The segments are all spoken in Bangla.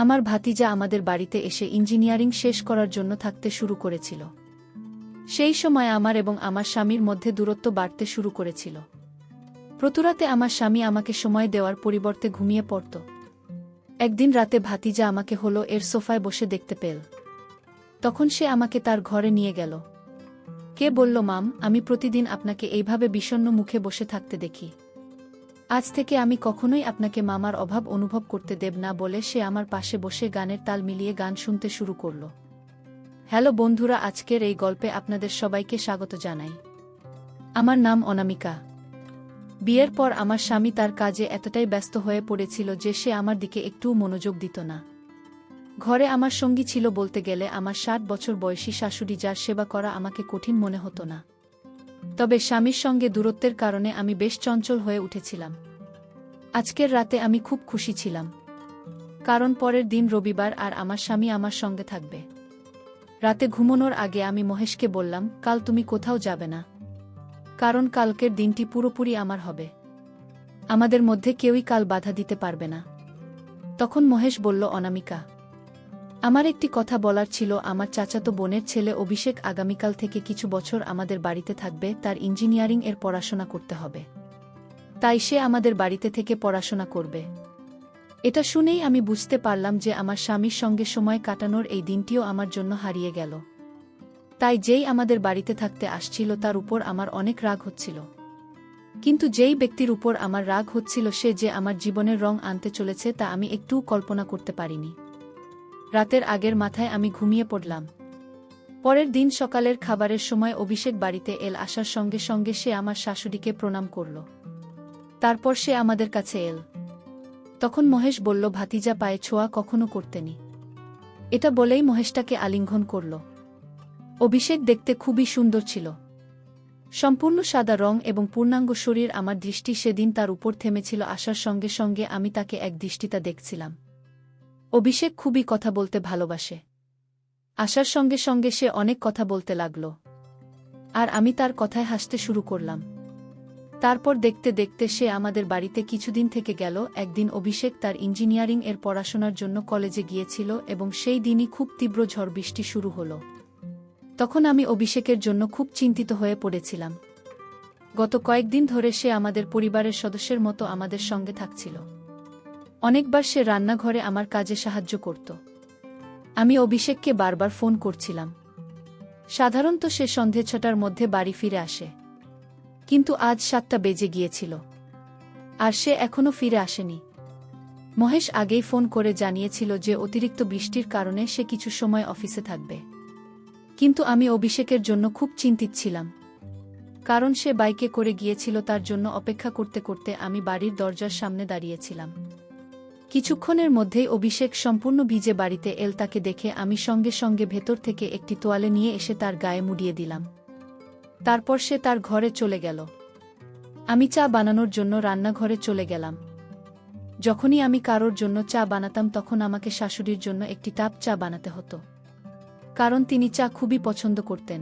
আমার ভাতিজা আমাদের বাড়িতে এসে ইঞ্জিনিয়ারিং শেষ করার জন্য থাকতে শুরু করেছিল। সেই সময় আমার এবং আমার স্বামীর মধ্যে দূরত্ব বাড়তে শুরু করেছিল। প্রতুরাতে আমার স্বামী আমাকে সময় দেওয়ার পরিবর্তে ঘুমিয়ে পড়ত। একদিন রাতে ভাতিজা আমাকে হলো এর সোফায় বসে দেখতে পেল। তখন সে আমাকে তার ঘরে নিয়ে গেল। কে বলল, মাম, আমি প্রতিদিন আপনাকে এইভাবে বিষণ্ণ মুখে বসে থাকতে দেখি। আজ থেকে আমি কখনোই আপনাকে মামার অভাব অনুভব করতে দেব না বলে সে আমার পাশে বসে গানের তাল মিলিয়ে গান শুনতে শুরু করল। হ্যালো বন্ধুরা, আজকের এই গল্পে আপনাদের সবাইকে স্বাগত জানাই। আমার নাম অনামিকা। বিয়ের পর আমার স্বামী তার কাজে এতটাই ব্যস্ত হয়ে পড়েছিল যে সে আমার দিকে একটুও মনোযোগ দিত না। ঘরে আমার সঙ্গী ছিল বলতে গেলে আমার 60 বছর বয়সী শাশুড়ি, যার সেবা করা আমাকে কঠিন মনে হতো না। তবে স্বামীর সঙ্গে দূরত্বের কারণে আমি বেশ চঞ্চল হয়ে উঠেছিলাম। আজকের রাতে আমি খুব খুশি ছিলাম, কারণ পরের দিন রবিবার আর আমার স্বামী আমার সঙ্গে থাকবে। রাতে ঘুমানোর আগে আমি মহেশকে বললাম, কাল তুমি কোথাও যাবে না, কারণ কালকের দিনটি পুরোপুরি আমার হবে। আমাদের মধ্যে কেউই কাল বাধা দিতে পারবে না। তখন মহেশ বলল, অনামিকা, আমার একটি কথা বলার ছিল। আমার চাচাতো বোনের ছেলে অভিষেক আগামীকাল থেকে কিছু বছর আমাদের বাড়িতে থাকবে। তার ইঞ্জিনিয়ারিং এর পড়াশোনা করতে হবে, তাই সে আমাদের বাড়িতে থেকে পড়াশোনা করবে। এটা শুনেই আমি বুঝতে পারলাম যে আমার স্বামীর সঙ্গে সময় কাটানোর এই দিনটিও আমার জন্য হারিয়ে গেল। তাই যেই আমাদের বাড়িতে থাকতে আসছিল তার উপর আমার অনেক রাগ হচ্ছিল। কিন্তু যেই ব্যক্তির উপর আমার রাগ হচ্ছিল সে যে আমার জীবনের রং আনতে চলেছে তা আমি একটুও কল্পনা করতে পারিনি। রাতের আগের মাথায় আমি ঘুমিয়ে পড়লাম। পরের দিন সকালের খাবারের সময় অভিষেক বাড়িতে আসার সঙ্গে সঙ্গে সে আমার শাশুড়িকে প্রণাম করল। তারপর সে আমাদের কাছে এল। তখন মহেশ বলল, ভাতিজা পায়ে ছোঁয়া কখনো করতেনি। এটা বলেই মহেশটাকে আলিঙ্গন করল। অভিষেক দেখতে খুবই সুন্দর ছিল, সম্পূর্ণ সাদা রং এবং পূর্ণাঙ্গ শরীর। আমার দৃষ্টি সেদিন তার উপর থেমেছিল। আসার সঙ্গে সঙ্গে আমি তাকে এক দৃষ্টিতে দেখছিলাম। অভিষেক খুবই কথা বলতে ভালোবাসে। আসার সঙ্গে সঙ্গে সে অনেক কথা বলতে লাগল, আর আমি তার কথায় হাসতে শুরু করলাম। তারপর দেখতে দেখতে সে আমাদের বাড়িতে কিছুদিন থেকে গেল। একদিন অভিষেক তার ইঞ্জিনিয়ারিং এর পড়াশোনার জন্য কলেজে গিয়েছিল এবং সেই দিনই খুব তীব্র ঝড় বৃষ্টি শুরু হলো। তখন আমি অভিষেকের জন্য খুব চিন্তিত হয়ে পড়েছিলাম। গত কয়েকদিন ধরে সে আমাদের পরিবারের সদস্যের মতো আমাদের সঙ্গে থাকছিল। অনেকবার সে রান্নাঘরে আমার কাজে সাহায্য করত। আমি অভিষেককে বারবার ফোন করছিলাম। সাধারণত সে সন্ধে 6টার মধ্যে বাড়ি ফিরে আসে, কিন্তু আজ 7টা বেজে গিয়েছিল আর সে এখনো ফিরে আসেনি। মহেশ আগেই ফোন করে জানিয়েছিল যে অতিরিক্ত বৃষ্টির কারণে সে কিছু সময় অফিসে থাকবে। কিন্তু আমি অভিষেকের জন্য খুব চিন্তিত ছিলাম, কারণ সে বাইকে করে গিয়েছিল। তার জন্য অপেক্ষা করতে করতে আমি বাড়ির দরজার সামনে দাঁড়িয়েছিলাম। কিছুক্ষণের মধ্যেই অভিষেক সম্পূর্ণ ভিজে বাড়িতে এল। তাকে দেখে আমি সঙ্গে সঙ্গে ভেতর থেকে একটি তোয়ালে নিয়ে এসে তার গায়ে মুড়িয়ে দিলাম। তারপর সে তার ঘরে চলে গেল। আমি চা বানানোর জন্য রান্নাঘরে চলে গেলাম। যখনই আমি কারোর জন্য চা বানাতাম তখন আমাকে শাশুড়ির জন্য একটি কাপ চা বানাতে হতো, কারণ তিনি চা খুবই পছন্দ করতেন।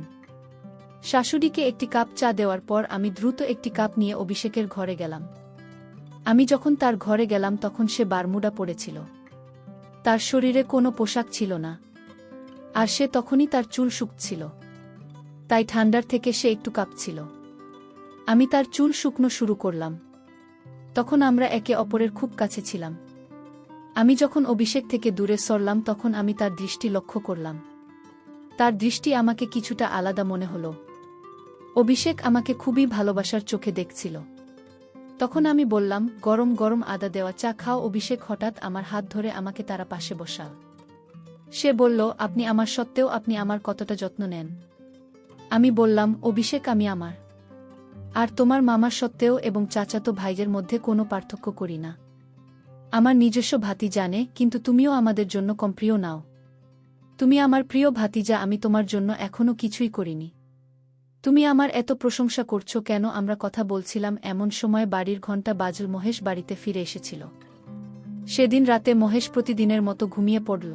শাশুড়িকে একটি কাপ চা দেওয়ার পর আমি দ্রুত একটি কাপ নিয়ে অভিষেকের ঘরে গেলাম। আমি যখন তার ঘরে গেলাম তখন সে বারমুডা পরেছিল। তার শরীরে কোনো পোশাক ছিল না, আর সে তখনই তার চুল শুকছিল, তাই ঠান্ডার থেকে সে একটু কাঁপছিল। আমি তার চুল শুকনো শুরু করলাম। তখন আমরা একে অপরের খুব কাছে ছিলাম। আমি যখন অভিষেক থেকে দূরে সরলাম তখন আমি তার দৃষ্টি লক্ষ্য করলাম। তার দৃষ্টি আমাকে কিছুটা আলাদা মনে হলো। অভিষেক আমাকে খুবই ভালোবাসার চোখে দেখছিল। তখন আমি বললাম, গরম গরম আদা দেওয়া চা খাও। অভিষেক হঠাৎ আমার হাত ধরে আমাকে তার পাশে বসাল। সে বলল, আপনি আমার সত্ত্বেও আপনি আমার কতটা যত্ন নেন। আমি বললাম, অভিষেক, আমি আমার আর তোমার মামার সত্ত্বেও এবং চাচাতো ভাইদের মধ্যে কোনো পার্থক্য করি না। আমার নিজস্ব ভাতি জানে, কিন্তু তুমিও আমাদের জন্য কম প্রিয় নাও। তুমি আমার প্রিয় ভাতিজা, আমি তোমার জন্য এখনো কিছুই করিনি। তুমি আমার এত প্রশংসা করছো কেন? আমরা কথা বলছিলাম এমন সময় বাড়ির ঘণ্টা বাজল। মহেশ বাড়িতে ফিরে এসেছিল। সেদিন রাতে মহেশ প্রতিদিনের মতো ঘুমিয়ে পড়ল।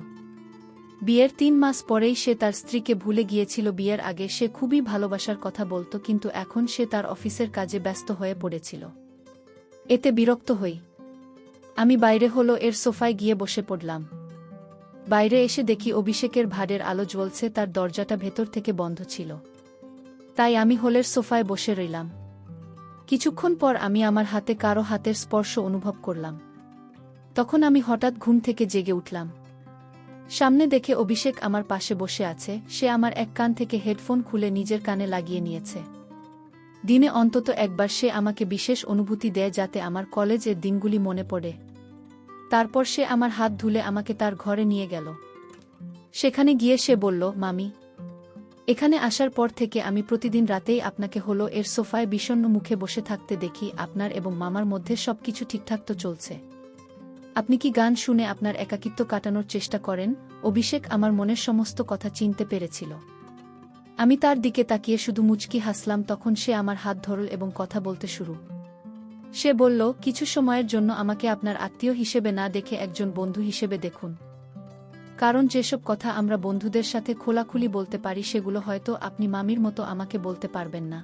বিয়ের 3 মাস পরেই সে তার স্ত্রীকে ভুলে গিয়েছিল। বিয়ের আগে সে খুবই ভালোবাসার কথা বলত, কিন্তু এখন সে তার অফিসের কাজে ব্যস্ত হয়ে পড়েছিল। এতে বিরক্ত হই আমি বাইরে এর সোফায় গিয়ে বসে পড়লাম। বাইরে এসে দেখি অভিষেকের ভাড়ের আলো জ্বলছে, তার দরজাটা ভেতর থেকে বন্ধ ছিল। তাই আমি হলের সোফায় বসে রইলাম। কিছুক্ষণ পর আমি আমার হাতে কারো হাতের স্পর্শ অনুভব করলাম। তখন আমি হঠাৎ ঘুম থেকে জেগে উঠলাম। সামনে দেখে অভিষেক আমার পাশে বসে আছে। সে আমার এক কান থেকে হেডফোন খুলে নিজের কানে লাগিয়ে নিয়েছে। দিনে অন্তত একবার সে আমাকে বিশেষ অনুভূতি দেয়, যাতে আমার কলেজের দিনগুলি মনে পড়ে। তারপর সে আমার হাত ধুলে আমাকে তার ঘরে নিয়ে গেল। সেখানে গিয়ে সে বলল, মামি, এখানে আসার পর থেকে আমি প্রতিদিন রাতেই আপনাকে হলো এর সোফায় বিষণ্ণ মুখে বসে থাকতে দেখি। আপনার এবং মামার মধ্যে সবকিছু ঠিকঠাক তো চলছে? আপনি কি গান শুনে আপনার একাকিত্ব কাটানোর চেষ্টা করেন? অভিষেক আমার মনের সমস্ত কথা চিনতে পেরেছিল। আমি তার দিকে তাকিয়ে শুধু মুচকি হাসলাম। তখন সে আমার হাত ধরল এবং কথা বলতে শুরু। সে বলল, কিছু সময়ের জন্য আমাকে আপনার আত্মীয় হিসেবে না দেখে একজন বন্ধু হিসেবে দেখুন। কারণ যেসব কথা আমরা বন্ধুদের সাথে খোলাখুলি বলতে পারি, সেগুলো হয়তো আপনি মামির মতো আমাকে বলতে পারবেন না।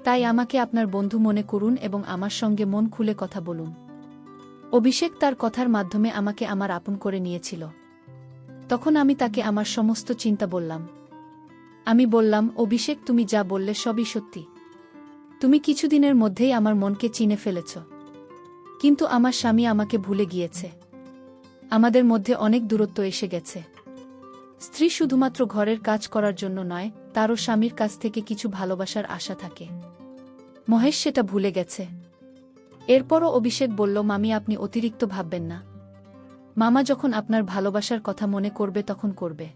তাই আমাকে আপনার বন্ধু মনে করুন এবং আমার সঙ্গে মন খুলে কথা বলুন। অভিষেক তার কথার মাধ্যমে আমাকে আমার আপন করে নিয়েছিল। তখন আমি তাকে আমার সমস্ত চিন্তা বললাম। আমি বললাম, অভিষেক, তুমি যা বললে সবই সত্যি। তুমি কিছুদিনের মধ্যেই আমার মনকে চিনে ফেলেছ। কিন্তু আমার স্বামী আমাকে ভুলে গিয়েছে। আমাদের মধ্যে অনেক দূরত্ব এসে গেছে। স্ত্রী শুধুমাত্র ঘরের কাজ করার জন্য নয়, তারও স্বামীর কাছ থেকে কিছু ভালোবাসার আশা থাকে। মহেশ সেটা ভুলে গেছে। এরপরও অভিষেক বলল, মামি, আপনি অতিরিক্ত ভাববেন না। মামা যখন আপনার ভালোবাসার কথা মনে করবে তখন করবে।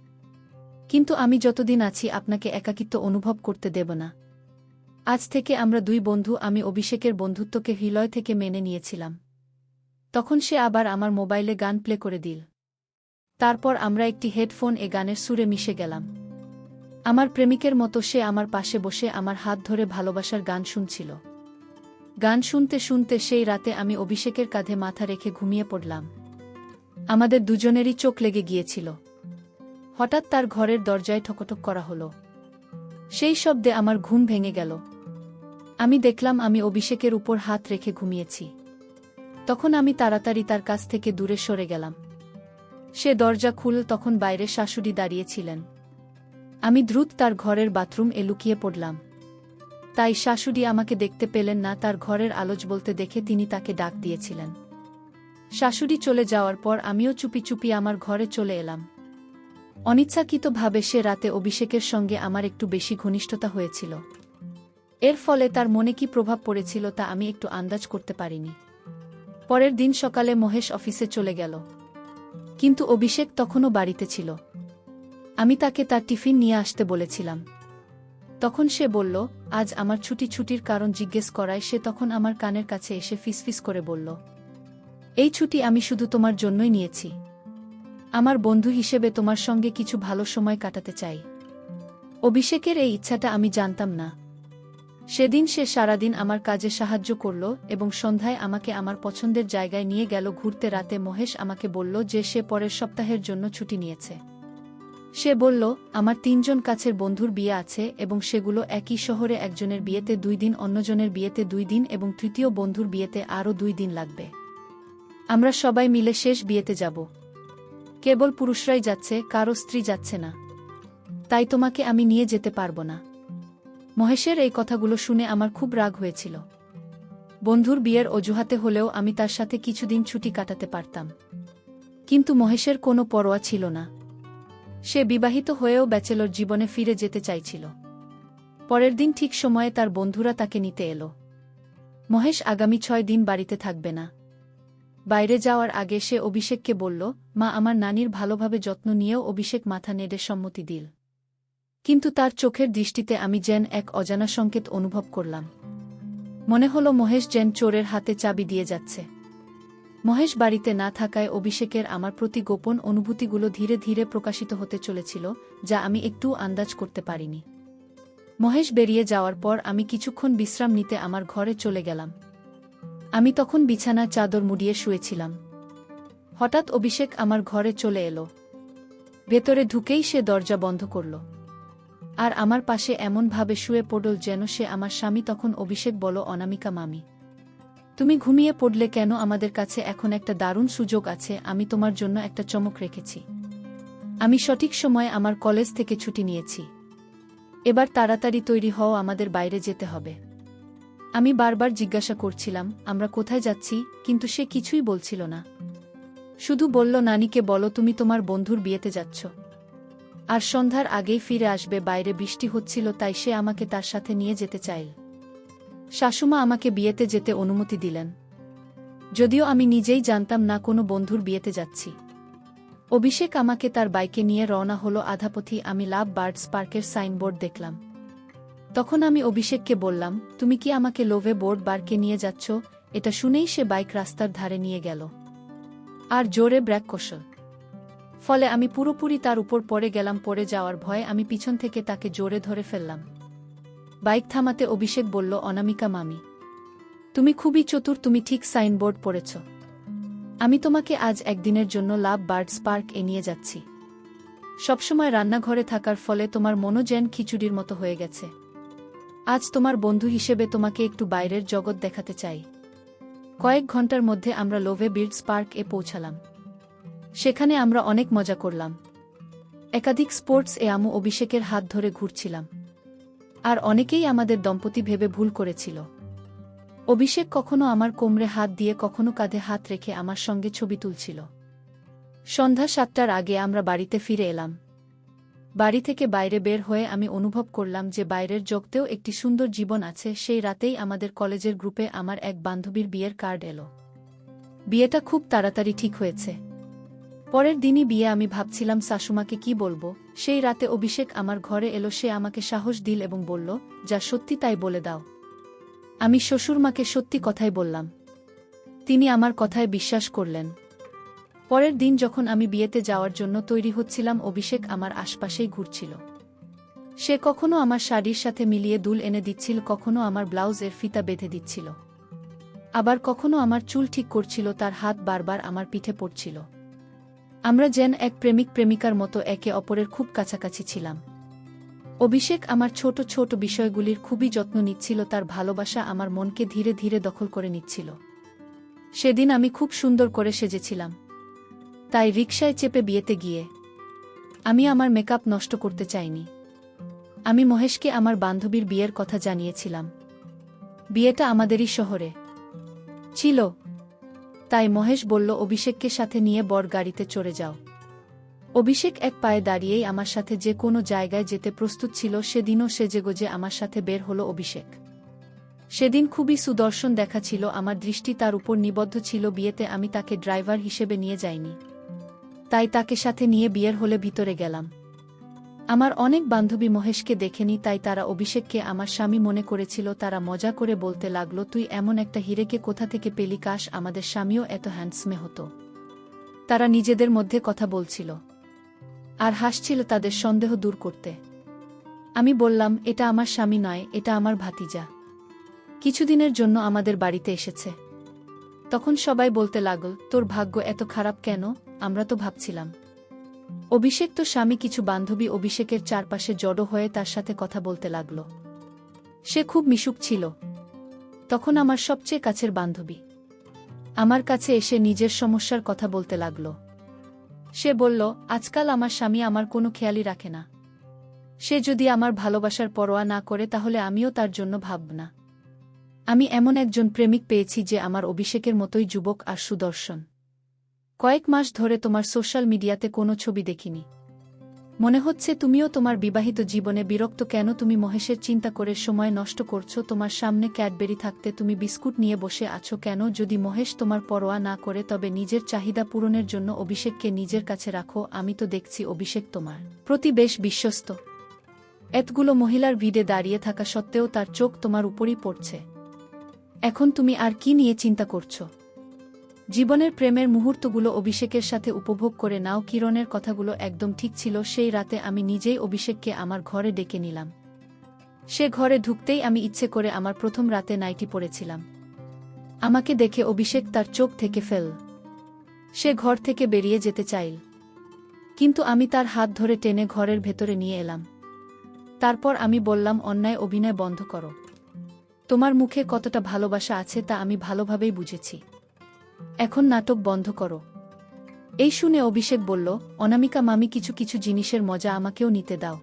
কিন্তু আমি যতদিন আছি আপনাকে একাকিত্ব অনুভব করতে দেব না। আজ থেকে আমরা দুই বন্ধু। আমি অভিষেকের বন্ধুত্বকে হৃদয় থেকে মেনে নিয়েছিলাম। তখন সে আবার আমার মোবাইলে গান প্লে করে দিল। তারপর আমরা একটি হেডফোন গানের সুরে মিশে গেলাম। আমার প্রেমিকের মতো সে আমার পাশে বসে আমার হাত ধরে ভালোবাসার গান শুনছিল। গান শুনতে শুনতে সেই রাতে আমি অভিষেকের কাঁধে মাথা রেখে ঘুমিয়ে পড়লাম। আমাদের দুজনেরই চোখ লেগে গিয়েছিল। হঠাৎ তার ঘরের দরজায় ঠকঠক করা হলো। সেই শব্দে আমার ঘুম ভেঙে গেল। আমি দেখলাম আমি অভিষেকের উপর হাত রেখে ঘুমিয়েছি। তখন আমি তাড়াতাড়ি তার কাছ থেকে দূরে সরে গেলাম। সে দরজা খুলল। তখন বাইরে শাশুড়ি দাঁড়িয়েছিলেন। আমি দ্রুত তার ঘরের বাথরুমে লুকিয়ে পড়লাম। তাই শাশুড়ি আমাকে দেখতে পেলেন না। তার ঘরের আলো জ্বলতে দেখে তিনি তাকে ডাক দিয়েছিলেন। শাশুড়ি চলে যাওয়ার পর আমিও চুপি চুপি আমার ঘরে চলে এলাম। অনিচ্ছাকৃতভাবে সে রাতে অভিষেকের সঙ্গে আমার একটু বেশি ঘনিষ্ঠতা হয়েছিল। এর ফলে তার মনে কি প্রভাব পড়েছিল তা আমি একটু আন্দাজ করতে পারিনি। পরের দিন সকালে মহেশ অফিসে চলে গেল। কিন্তু অভিষেক তখনও বাড়িতে ছিল। আমি তাকে তার টিফিন নিয়ে আসতে বলেছিলাম। তখন সে বলল, আজ আমার ছুটির কারণ জিজ্ঞেস করায় সে তখন আমার কানের কাছে এসে ফিসফিস করে বলল, এই ছুটি আমি শুধু তোমার জন্যই নিয়েছি। আমার বন্ধু হিসেবে তোমার সঙ্গে কিছু ভালো সময় কাটাতে চাই। অভিষেকের এই ইচ্ছাটা আমি জানতাম না। সেদিন সে সারাদিন আমার কাজে সাহায্য করল এবং সন্ধ্যায় আমাকে আমার পছন্দের জায়গায় নিয়ে গেল ঘুরতে। রাতে মহেশ আমাকে বলল যে সে পরের সপ্তাহের জন্য ছুটি নিয়েছে। সে বলল, আমার 3 জন কাছের বন্ধুর বিয়ে আছে এবং সেগুলো একই শহরে। একজনের বিয়েতে 2 দিন, অন্যজনের বিয়েতে 2 দিন এবং তৃতীয় বন্ধুর বিয়েতে আরও 2 দিন লাগবে। আমরা সবাই মিলে শেষ বিয়েতে যাব। কেবল পুরুষরাই যাচ্ছে, কারো স্ত্রী যাচ্ছে না। তাই তোমাকে আমি নিয়ে যেতে পারবো না। মহেশের এই কথাগুলো শুনে আমার খুব রাগ হয়েছিল। বন্ধুর বিয়ের অজুহাতে হলেও আমি তার সাথে কিছুদিন ছুটি কাটাতে পারতাম। কিন্তু মহেশের কোনো পরোয়া ছিল না। সে বিবাহিত হয়েও ব্যাচেলর জীবনে ফিরে যেতে চাইছিল। পরের দিন ঠিক সময়ে তার বন্ধুরা তাকে নিতে এলো। মহেশ আগামী 6 দিন বাড়িতে থাকবে না। বাইরে যাওয়ার আগে সে অভিষেককে বলল, মা, আমার নানির ভালোভাবে যত্ন নিয়েও। অভিষেক মাথা নেড়ে সম্মতি দিল। কিন্তু তার চোখের দৃষ্টিতে আমি যেন এক অজানা সংকেত অনুভব করলাম। মনে হলো মহেশ যেন চোরের হাতে চাবি দিয়ে যাচ্ছে। মহেশ বাড়িতে না থাকায় অভিষেকের আমার প্রতি গোপন অনুভূতিগুলো ধীরে ধীরে প্রকাশিত হতে চলেছিল, যা আমি একটুও আন্দাজ করতে পারিনি। মহেশ বেরিয়ে যাওয়ার পর আমি কিছুক্ষণ বিশ্রাম নিতে আমার ঘরে চলে গেলাম। আমি তখন বিছানা চাদর মুড়িয়ে শুয়েছিলাম। হঠাৎ অভিষেক আমার ঘরে চলে এলো। ভেতরে ঢুকেই সে দরজা বন্ধ করল আর আমার পাশে এমনভাবে শুয়ে পড়ল যেন সে আমার স্বামী। তখন অভিষেক বলল, অনামিকা মামি, তুমি ঘুমিয়ে পড়লে কেন? আমাদের কাছে এখন একটা দারুণ সুযোগ আছে। আমি তোমার জন্য একটা চমক রেখেছি। আমি সঠিক সময়ে আমার কলেজ থেকে ছুটি নিয়েছি। এবার তাড়াতাড়ি তৈরি হও, আমাদের বাইরে যেতে হবে। আমি বারবার জিজ্ঞাসা করছিলাম আমরা কোথায় যাচ্ছি, কিন্তু সে কিছুই বলছিল না। শুধু বলল, নানিকে বলো তুমি তোমার বন্ধুর বিয়েতে যাচ্ছ। আর সন্ধ্যার আগেই ফিরে আসবে। বাইরে বৃষ্টি হচ্ছিল, তাই সে আমাকে তার সাথে নিয়ে যেতে চাইল। শাশুমা আমাকে বিয়েতে যেতে অনুমতি দিলেন, যদিও আমি নিজেই জানতাম না কোনো বন্ধুর বিয়েতে যাচ্ছি। অভিষেক আমাকে তার বাইকে নিয়ে রওনা হলো। আধাপথি আমি লাভ বার্ডস পার্কের সাইনবোর্ড দেখলাম। তখন আমি অভিষেককে বললাম, তুমি কি আমাকে লোভে বোর্ড বার্কে নিয়ে যাচ্ছ? এটা শুনেই সে বাইক রাস্তার ধারে নিয়ে গেল আর জোরে ব্রেক কষল। ফলে আমি পুরোপুরি তার উপর পড়ে গেলাম। পড়ে যাওয়ার ভয়ে আমি পিছন থেকে তাকে জোরে ধরে ফেললাম। বাইক থামাতে অভিষেক বলল, অনামিকা মামি, তুমি খুবই চতুর, তুমি ঠিক সাইনবোর্ড পড়েছ। আমি তোমাকে আজ একদিনের জন্য লাভ বার্ডস পার্ক এ নিয়ে যাচ্ছি। সবসময় রান্নাঘরে থাকার ফলে তোমার মনও যেন খিচুড়ির মতো হয়ে গেছে। আজ তোমার বন্ধু হিসেবে তোমাকে একটু বাইরের জগৎ দেখাতে চাই। কয়েক ঘন্টার মধ্যে আমরা লোভে বার্ডস পার্ক এ পৌঁছালাম। সেখানে আমরা অনেক মজা করলাম। একাধিক স্পোর্টস এ আমু অভিষেকের হাত ধরে ঘুরছিলাম। আর অনেকেই আমাদের দম্পতি ভেবে ভুল করেছিল। অভিষেক কখনো আমার কোমরে হাত দিয়ে, কখনো কাঁধে হাত রেখে আমার সঙ্গে ছবি তুলছিল। সন্ধ্যা 7টার আগে আমরা বাড়িতে ফিরে এলাম। বাড়ি থেকে বাইরে বের হয়ে আমি অনুভব করলাম যে বাইরের জগতেও একটি সুন্দর জীবন আছে। সেই রাতেই আমাদের কলেজের গ্রুপে আমার এক বান্ধবীর বিয়ের কার্ড এলো। বিয়েটা খুব তাড়াতাড়ি ঠিক হয়েছে। পরের দিনই বিয়ে। আমি ভাবছিলাম শাশুমাকে কি বলবো। সেই রাতে অভিষেক আমার ঘরে এলো। সে আমাকে সাহস দিল এবং বলল, যা সত্যি তাই বলে দাও। আমি শ্বশুরমাকে সত্যি কথাই বললাম। তিনি আমার কথায় বিশ্বাস করলেন। পরের দিন যখন আমি বিয়েতে যাওয়ার জন্য তৈরি হচ্ছিলাম, অভিষেক আমার আশপাশেই ঘুরছিল। সে কখনো আমার শাড়ির সাথে মিলিয়ে দুল এনে দিচ্ছিল, কখনো আমার ব্লাউজের ফিতা বেঁধে দিচ্ছিল, আবার কখনো আমার চুল ঠিক করছিল। তার হাত বারবার আমার পিঠে পড়ছিল। আমরা যেন এক প্রেমিক প্রেমিকার মতো একে অপরের খুব কাছাকাছি ছিলাম। অভিষেক আমার ছোট ছোট বিষয়গুলির খুবই যত্ন নিচ্ছিল। তার ভালোবাসা আমার মনকে ধীরে ধীরে দখল করে নিচ্ছিল। সেদিন আমি খুব সুন্দর করে সেজেছিলাম, তাই রিকশায় চেপে বিয়েতে গিয়ে আমি আমার মেকআপ নষ্ট করতে চাইনি। আমি মহেশকে আমার বান্ধবীর বিয়ের কথা জানিয়েছিলাম। বিয়েটা আমাদেরই শহরে ছিল, তাই মহেশ বলল, অভিষেককে সাথে নিয়ে বর গাড়িতে চড়ে যাও। অভিষেক এক পায়ে দাঁড়িয়েই আমার সাথে যে কোনো জায়গায় যেতে প্রস্তুত ছিল। সেদিনও সেজেগুজে আমার সাথে বের হলো অভিষেক। সেদিন খুবই সুদর্শন দেখাচ্ছিল। আমার দৃষ্টি তার উপর নিবদ্ধ ছিল। বিয়েতে আমি তাকে ড্রাইভার হিসেবে নিয়ে যাইনি, তাই তাকে সাথে নিয়ে বিয়ের হলে ভিতরে গেলাম। আমার অনেক বান্ধবী মহেশকে দেখেনি, তাই তারা অভিষেককে আমার স্বামী মনে করেছিল। তারা মজা করে বলতে লাগলো, তুই এমন একটা হিরেকে কোথা থেকে পেলি? কাশ আমাদের স্বামীও এত হ্যান্ডসমে হতো। তারা নিজেদের মধ্যে কথা বলছিল আর হাসছিল তাদের সন্দেহ দূর করতে। আমি বললাম, এটা আমার স্বামী নয়, এটা আমার ভাতিজা। কিছুদিনের জন্য আমাদের বাড়িতে এসেছে। তখন সবাই বলতে লাগল, তোর ভাগ্য এত খারাপ কেন? আমরা তো ভাবছিলাম অভিষেক তো স্বামী। কিছু বান্ধবী অভিষেকের চারপাশে জড়ো হয়ে তার সাথে কথা বলতে লাগল। সে খুব মিশুক ছিল। তখন আমার সবচেয়ে কাছের বান্ধবী আমার কাছে এসে নিজের সমস্যার কথা বলতে লাগল। সে বলল, আজকাল আমার স্বামী আমার কোনো খেয়ালই রাখে না। সে যদি আমার ভালোবাসার পরোয়া না করে, তাহলে আমিও তার জন্য ভাবব না। আমি এমন একজন প্রেমিক পেয়েছি যে আমার অভিষেকের মতোই যুবক আর সুদর্শন। কয়েক মাস ধরে তোমার সোশ্যাল মিডিয়াতে কোনো ছবি দেখিনি। মনে হচ্ছে তুমিও তোমার বিবাহিত জীবনে বিরক্ত। কেন তুমি মহেশের চিন্তা করে সময় নষ্ট করছো? তোমার সামনে ক্যাডবেরি থাকতে তুমি বিস্কুট নিয়ে বসে আছো কেন? যদি মহেশ তোমার পরোয়া না করে, তবে নিজের চাহিদা পূরণের জন্য অভিষেককে নিজের কাছে রাখো। আমি তো দেখছি অভিষেক তোমার প্রতি বেশ বিশ্বস্ত। এতগুলো মহিলার ভিড়ে দাঁড়িয়ে থাকা সত্ত্বেও তার চোখ তোমার উপরই পড়ছে। এখন তুমি আর কি নিয়ে চিন্তা করছো? জীবনের প্রেমের মুহূর্তগুলো অভিষেকের সাথে উপভোগ করে নাও। কিরণের কথাগুলো একদম ঠিক ছিল। সেই রাতে আমি নিজেই অভিষেককে আমার ঘরে ডেকে নিলাম। সে ঘরে ঢুকতেই আমি ইচ্ছে করে আমার প্রথম রাতে নাইটি পরেছিলাম। আমাকে দেখে অভিষেক তার চোখ থেকে ফেল। সে ঘর থেকে বেরিয়ে যেতে চাইল, কিন্তু আমি তার হাত ধরে টেনে ঘরের ভেতরে নিয়ে এলাম। তারপর আমি বললাম, অন্যায় অভিনয় বন্ধ করো। তোমার মুখে কতটা ভালোবাসা আছে তা আমি ভালোভাবেই বুঝেছি। এখন নাটক বন্ধ করো। এই শুনে অভিষেক বলল, অনামিকা মামি, কিছু কিছু জিনিসের মজা আমাকেও নিতে দাও।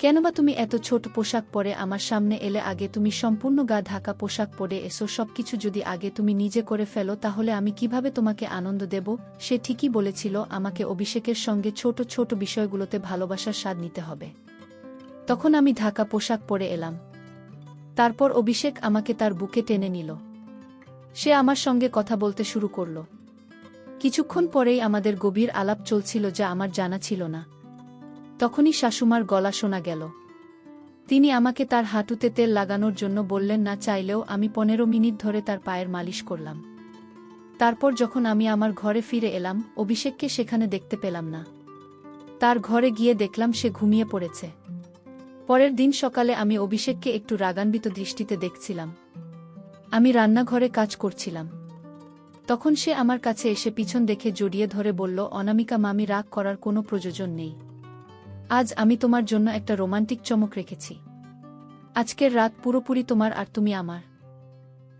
কেনবা তুমি এত ছোট পোশাক পরে আমার সামনে এলে? আগে তুমি সম্পূর্ণ গা ঢাকা পোশাক পরে এসো। সবকিছু যদি আগে তুমি নিজে করে ফেলো তাহলে আমি কিভাবে তোমাকে আনন্দ দেব? সে ঠিকই বলেছিল, আমাকে অভিষেকের সঙ্গে ছোট ছোট বিষয়গুলোতে ভালোবাসার স্বাদ নিতে হবে। তখন আমি ঢাকা পোশাক পরে এলাম। তারপর অভিষেক আমাকে তার বুকে টেনে নিল। সে আমার সঙ্গে কথা বলতে শুরু করল। কিছুক্ষণ পরেই আমাদের গভীর আলাপ চলছিল, যা আমার জানা ছিল না। তখনই শাশুমার গলা শোনা গেল। তিনি আমাকে তার হাঁটুতে তেল লাগানোর জন্য বললেন। না চাইলেও আমি 15 মিনিট ধরে তার পায়ের মালিশ করলাম। তারপর যখন আমি আমার ঘরে ফিরে এলাম, অভিষেককে সেখানে দেখতে পেলাম না। তার ঘরে গিয়ে দেখলাম সে ঘুমিয়ে পড়েছে। পরের দিন সকালে আমি অভিষেককে একটু রাগান্বিত দৃষ্টিতে দেখছিলাম। আমি রান্নাঘরে কাজ করছিলাম। তখন সে আমার কাছে এসে পিছন দেখে জড়িয়ে ধরে বলল, অনামিকা মামি, রাগ করার কোনো প্রয়োজন নেই। আজ আমি তোমার জন্য একটা রোমান্টিক চমক রেখেছি। আজকের রাত পুরোপুরি তোমার আর তুমি আমার।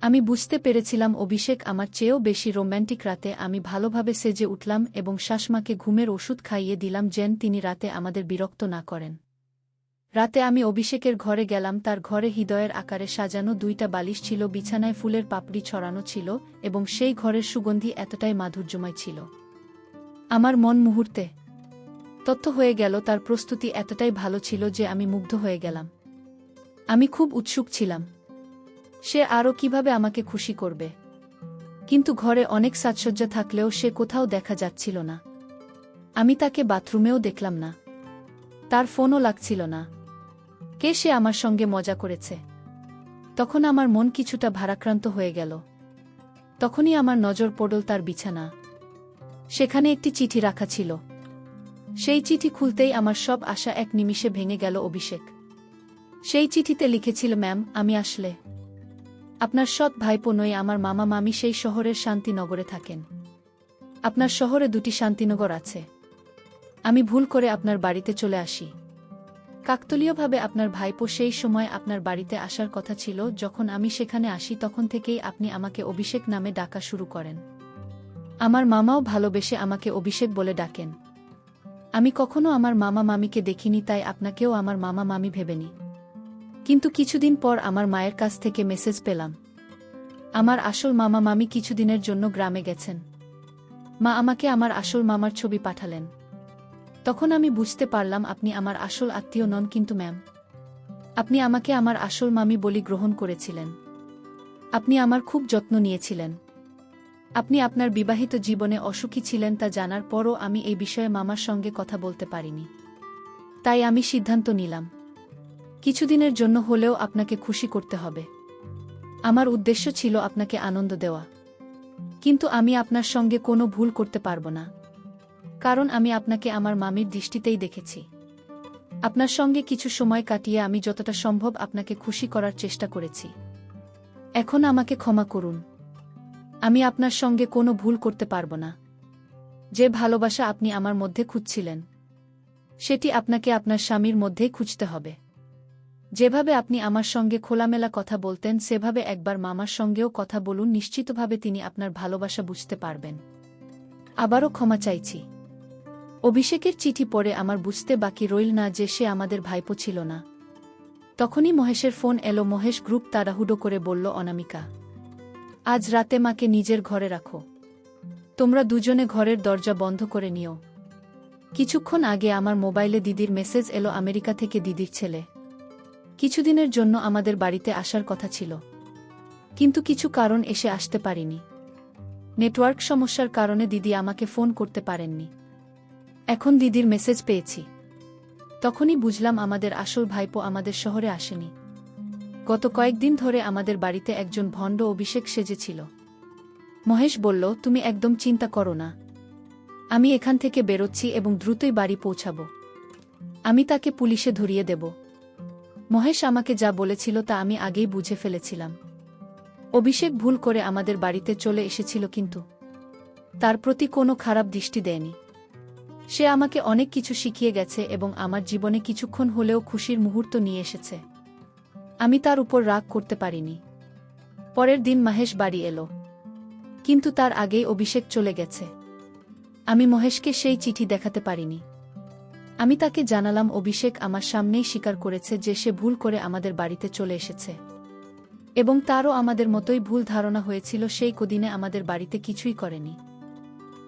আমি বুঝতে পেরেছিলাম অভিষেক আমার চেয়েও বেশি রোম্যান্টিক। রাতে আমি ভালোভাবে সেজে উঠলাম এবং শাশমাকে ঘুমের ওষুধ খাইয়ে দিলাম যেন তিনি রাতে আমাদের বিরক্ত না করেন। রাতে আমি অভিষেকের ঘরে গেলাম। তার ঘরে হৃদয়ের আকারে সাজানো 2টা বালিশ ছিল, বিছানায় ফুলের পাপড়ি ছড়ানো ছিল এবং সেই ঘরের সুগন্ধি এতটাই মাধুর্যময় ছিল। আমার মন মুহূর্তে তথ্য হয়ে গেল। তার প্রস্তুতি এতটাই ভালো ছিল যে আমি মুগ্ধ হয়ে গেলাম। আমি খুব উৎসুক ছিলাম সে আরও কিভাবে আমাকে খুশি করবে। কিন্তু ঘরে অনেক সাজসজ্জা থাকলেও সে কোথাও দেখা যাচ্ছিল না। আমি তাকে বাথরুমেও দেখলাম না। তার ফোনও লাগছিল না। কে সে আমার সঙ্গে মজা করেছে? তখন আমার মন কিছুটা ভারাক্রান্ত হয়ে গেল। তখনই আমার নজর পড়ল তার বিছানা। সেখানে একটি চিঠি রাখা ছিল। সেই চিঠি খুলতেই আমার সব আশা এক নিমিষে ভেঙে গেল। অভিষেক সেই চিঠিতে লিখেছিল, ম্যাম, আমি আসলে আপনার সৎ ভাইপো নই। আমার মামা মামি সেই শহরের শান্তিনগরে থাকেন। আপনার শহরে 2টি শান্তিনগর আছে। আমি ভুল করে আপনার বাড়িতে চলে আসি। কাকতালীয়ভাবে আপনার ভাইপো সেই সময় আপনার বাড়িতে আসার কথা ছিল। যখন আমি সেখানে আসি তখন থেকেই আপনি আমাকে অভিষেক নামে ডাকা শুরু করেন। আমার মামাও ভালোবেসে আমাকে অভিষেক বলে ডাকেন। আমি কখনো আমার মামা মামিকে দেখিনি, তাই আপনাকেও আমার মামা মামি ভেবেনি। কিন্তু কিছুদিন পর আমার মায়ের কাছ থেকে মেসেজ পেলাম আমার আসল মামা মামি কিছুদিনের জন্য গ্রামে গেছেন। মা আমাকে আমার আসল মামার ছবি পাঠালেন। তখন আমি বুঝতে পারলাম আপনি আমার আসল আত্মীয় নন, কিন্তু ম্যাম, আপনি আমাকে আমার আসল মামি বলি গ্রহণ করেছিলেন। আপনি আমার খুব যত্ন নিয়েছিলেন। আপনি আপনার বিবাহিত জীবনে অসুখী ছিলেন তা জানার পরও আমি এই বিষয়ে মামার সঙ্গে কথা বলতে পারিনি। তাই আমি সিদ্ধান্ত নিলাম কিছুদিনের জন্য হলেও আপনাকে খুশি করতে হবে। আমার উদ্দেশ্য ছিল আপনাকে আনন্দ দেওয়া। কিন্তু আমি আপনার সঙ্গে কোনো ভুল করতে পারব না, কারণ আমি আপনাকে আমার মামির দৃষ্টিতেই দেখেছি। আপনার সঙ্গে কিছু সময় কাটিয়ে আমি যতটা সম্ভব আপনাকে খুশি করার চেষ্টা করেছি। এখন আমাকে ক্ষমা করুন। আমি আপনার সঙ্গে কোনো ভুল করতে পারব না। যে ভালোবাসা আপনি আমার মধ্যে খুঁজছিলেন সেটি আপনাকে আপনার স্বামীর মধ্যেই খুঁজতে হবে। যেভাবে আপনি আমার সঙ্গে খোলামেলা কথা বলতেন সেভাবে একবার মামার সঙ্গেও কথা বলুন। নিশ্চিতভাবে তিনি আপনার ভালোবাসা বুঝতে পারবেন। আবারও ক্ষমা চাইছি। অভিষেকের চিঠি পড়ে আমার বুঝতে বাকি রইল না যে সে আমাদের ভাইপো ছিল না। তখনই মহেশের ফোন এলো। মহেশ গ্রুপ তাড়াহুড়ো করে বলল, অনামিকা, আজ রাতে মাকে নিজের ঘরে রাখো। তোমরা দুজনে ঘরের দরজা বন্ধ করে নিও। কিছুক্ষণ আগে আমার মোবাইলে দিদির মেসেজ এলো, আমেরিকা থেকে দিদির ছেলে কিছুদিনের জন্য আমাদের বাড়িতে আসার কথা ছিল, কিন্তু কিছু কারণ এসে আসতে পারিনি। নেটওয়ার্ক সমস্যার কারণে দিদি আমাকে ফোন করতে পারেননি। এখন দিদির মেসেজ পেয়েছি। তখনই বুঝলাম আমাদের আসল ভাইপো আমাদের শহরে আসেনি। গত কয়েকদিন ধরে আমাদের বাড়িতে একজন ভণ্ড অভিষেক সেজেছিল। মহেশ বলল, তুমি একদম চিন্তা করো না, আমি এখান থেকে বেরোচ্ছি এবং দ্রুতই বাড়ি পৌঁছাব। আমি তাকে পুলিশে ধরিয়ে দেব। মহেশ আমাকে যা বলেছিল তা আমি আগেই বুঝে ফেলেছিলাম। অভিষেক ভুল করে আমাদের বাড়িতে চলে এসেছিল, কিন্তু তার প্রতি কোনো খারাপ দৃষ্টি দেয়নি। সে আমাকে অনেক কিছু শিখিয়ে গেছে এবং আমার জীবনে কিছুক্ষণ হলেও খুশির মুহূর্ত নিয়ে এসেছে। আমি তার উপর রাগ করতে পারিনি। পরের দিন মহেশ বাড়ি এলো, কিন্তু তার আগেই অভিষেক চলে গেছে। আমি মহেশকে সেই চিঠি দেখাতে পারিনি। আমি তাকে জানালাম অভিষেক আমার সামনেই স্বীকার করেছে যে সে ভুল করে আমাদের বাড়িতে চলে এসেছে এবং তারও আমাদের মতোই ভুল ধারণা হয়েছিল সেই কদিনে আমাদের বাড়িতে কিছুই করেনি।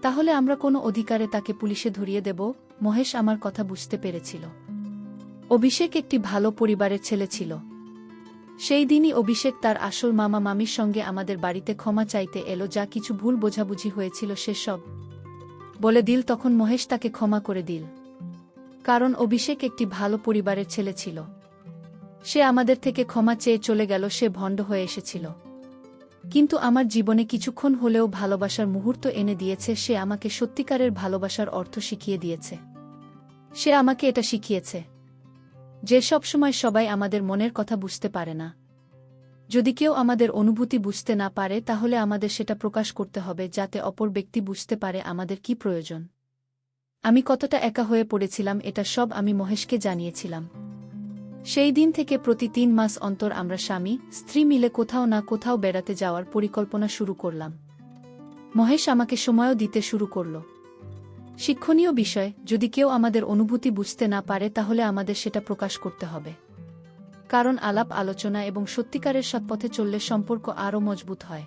তাহলে আমরা কোনো অধিকারে তাকে পুলিশে ধরিয়ে দেব? মহেশ আমার কথা বুঝতে পেরেছিল। অভিষেক একটি ভালো পরিবারের ছেলে ছিল। সেই দিনই অভিষেক তার আসল মামা মামির সঙ্গে আমাদের বাড়িতে ক্ষমা চাইতে এলো। যা কিছু ভুল বোঝাবুঝি হয়েছিল সেসব বলে দিল। তখন মহেশ তাকে ক্ষমা করে দিল, কারণ অভিষেক একটি ভালো পরিবারের ছেলে ছিল। সে আমাদের থেকে ক্ষমা চেয়ে চলে গেল। সে ভণ্ড হয়ে এসেছিল, কিন্তু আমার জীবনে কিছুক্ষণ হলেও ভালোবাসার মুহূর্ত এনে দিয়েছে। সে আমাকে সত্যিকারের ভালোবাসার অর্থ শিখিয়ে দিয়েছে। সে আমাকে এটা শিখিয়েছে যে সবসময় সবাই আমাদের মনের কথা বুঝতে পারে না। যদি কেউ আমাদের অনুভূতি বুঝতে না পারে, তাহলে আমাদের সেটা প্রকাশ করতে হবে যাতে অপর ব্যক্তি বুঝতে পারে আমাদের কি প্রয়োজন। আমি কতটা একা হয়ে পড়েছিলাম, এটা সব আমি মহেশকে জানিয়েছিলাম। সেই দিন থেকে প্রতি 3 মাস অন্তর আমরা স্বামী স্ত্রী মিলে কোথাও না কোথাও বেড়াতে যাওয়ার পরিকল্পনা শুরু করলাম। মহেশ আমাকে সময়ও দিতে শুরু করল। শিক্ষণীয় বিষয়, যদি কেউ আমাদের অনুভূতি বুঝতে না পারে, তাহলে আমাদের সেটা প্রকাশ করতে হবে। কারণ আলাপ আলোচনা এবং সত্যিকারের সৎপথে চললে সম্পর্ক আরও মজবুত হয়।